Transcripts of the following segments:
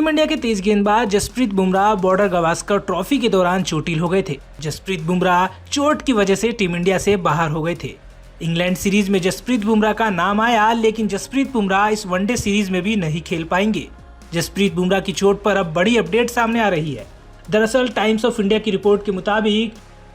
Team India के तेज गेंदबाज Jasprit Bumrah border Gavaskar trophy के दौरान चोटिल हो गए थे। जसप्रीत बुमराह चोट की वजह से टीम इंडिया से बाहर हो गए थे। इंग्लैंड सीरीज में जसप्रीत बुमराह का नाम आया, लेकिन जसप्रीत बुमराह इस वनडे सीरीज में भी नहीं खेल पाएंगे। जसप्रीत बुमराह की चोट पर अब बड़ी अपडेट सामने आ रही है। दरअसल टाइम्स ऑफ इंडिया की रिपोर्ट के मुताबिक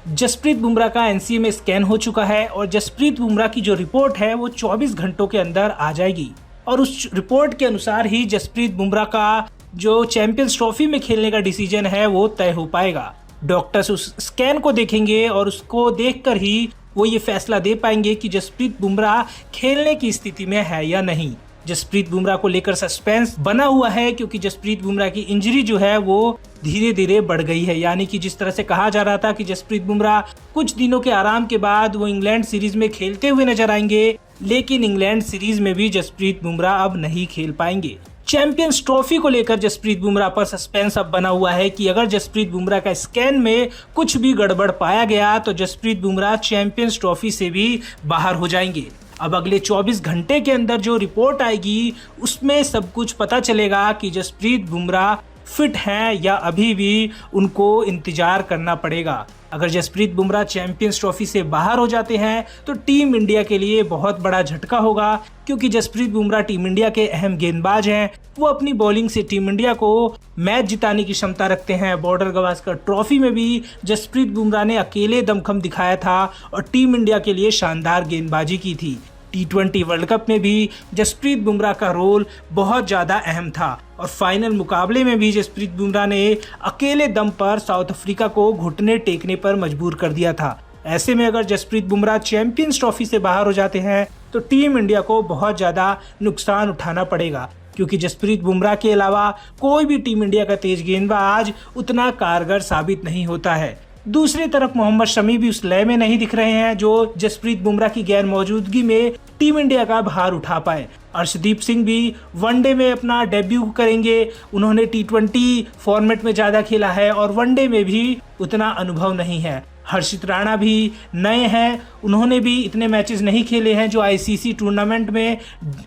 जसप्रीत बुमराह का एनसीए में स्कैन हो चुका है और जसप्रीत बुमराह की जो रिपोर्ट है वो 24 घंटों के अंदर आ जाएगी और उस रिपोर्ट के अनुसार ही जसप्रीत बुमराह का जो चैंपियंस ट्रॉफी में खेलने का डिसीजन है वो तय हो पाएगा। डॉक्टर्स उस स्कैन को देखेंगे और उसको देखकर ही वो ये फैसला दे पाएंगे कि जसप्रीत बुमराह खेलने की स्थिति में है या नहीं। जसप्रीत बुमराह को लेकर सस्पेंस बना हुआ है क्योंकि जसप्रीत बुमराह की इंजरी जो है वो धीरे धीरे बढ़ गई है। यानी कि जिस तरह से कहा जा रहा था कि जसप्रीत बुमराह कुछ दिनों के आराम के बाद वो इंग्लैंड सीरीज में खेलते हुए नजर आएंगे, लेकिन इंग्लैंड सीरीज में भी जसप्रीत बुमराह अब नहीं खेल पाएंगे। चैंपियंस ट्रॉफी को लेकर जसप्रीत बुमराह पर सस्पेंस अब बना हुआ है कि अगर जसप्रीत बुमराह का स्कैन में कुछ भी गड़बड़ पाया गया तो जसप्रीत बुमराह चैंपियंस ट्रॉफी से भी बाहर हो जाएंगे। अब अगले 24 घंटे के अंदर जो रिपोर्ट आएगी उसमें सब कुछ पता चलेगा कि जसप्रीत बुमराह फिट हैं या अभी भी उनको इंतजार करना पड़ेगा। अगर जसप्रीत बुमराह चैंपियंस ट्रॉफी से बाहर हो जाते हैं तो टीम इंडिया के लिए बहुत बड़ा झटका होगा, क्योंकि जसप्रीत बुमराह टीम इंडिया के अहम गेंदबाज हैं। वो अपनी बॉलिंग से टीम इंडिया को मैच जिताने की क्षमता रखते हैं। बॉर्डर गावस्कर ट्रॉफी में भी जसप्रीत बुमराह ने अकेले दमखम दिखाया था और टीम इंडिया के लिए शानदार गेंदबाजी की थी। T20 वर्ल्ड कप में भी जसप्रीत बुमराह का रोल बहुत ज़्यादा अहम था और फाइनल मुकाबले में भी जसप्रीत बुमराह ने अकेले दम पर साउथ अफ्रीका को घुटने टेकने पर मजबूर कर दिया था। ऐसे में अगर जसप्रीत बुमराह चैंपियंस ट्रॉफी से बाहर हो जाते हैं तो टीम इंडिया को बहुत ज़्यादा नुकसान उठाना पड़ेगा, क्योंकि जसप्रीत बुमराह के अलावा कोई भी टीम इंडिया का तेज गेंदबाज उतना कारगर साबित नहीं होता है। दूसरी तरफ मोहम्मद शमी भी उस लय में नहीं दिख रहे हैं जो जसप्रीत बुमराह की गैर मौजूदगी में टीम इंडिया का भार उठा पाए। अर्शदीप सिंह भी वनडे में अपना डेब्यू करेंगे। उन्होंने T20 फॉर्मेट में ज़्यादा खेला है और वनडे में भी उतना अनुभव नहीं है। हर्षित राणा भी नए हैं, उन्होंने भी इतने मैचेस नहीं खेले हैं जो आईसीसी टूर्नामेंट में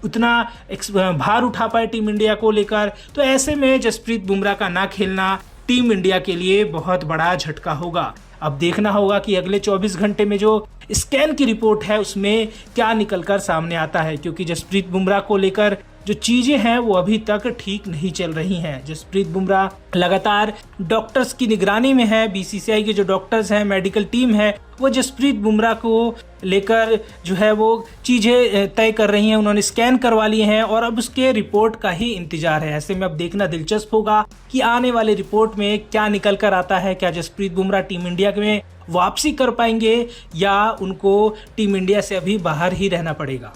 उतना भार उठा पाए टीम इंडिया को लेकर। तो ऐसे में जसप्रीत बुमराह का ना खेलना टीम इंडिया के लिए बहुत बड़ा झटका होगा। अब देखना होगा कि अगले 24 घंटे में जो स्कैन की रिपोर्ट है उसमें क्या निकलकर सामने आता है, क्योंकि जसप्रीत बुमराह को लेकर जो चीज़ें हैं वो अभी तक ठीक नहीं चल रही हैं। जसप्रीत बुमराह लगातार डॉक्टर्स की निगरानी में है। बीसीसीआई के जो डॉक्टर्स हैं, मेडिकल टीम है, वो जसप्रीत बुमराह को लेकर जो है वो चीज़ें तय कर रही हैं। उन्होंने स्कैन करवा लिए हैं और अब उसके रिपोर्ट का ही इंतजार है। ऐसे में अब देखना दिलचस्प होगा कि आने वाले रिपोर्ट में क्या निकल कर आता है। क्या जसप्रीत बुमराह टीम इंडिया में वापसी कर पाएंगे या उनको टीम इंडिया से अभी बाहर ही रहना पड़ेगा।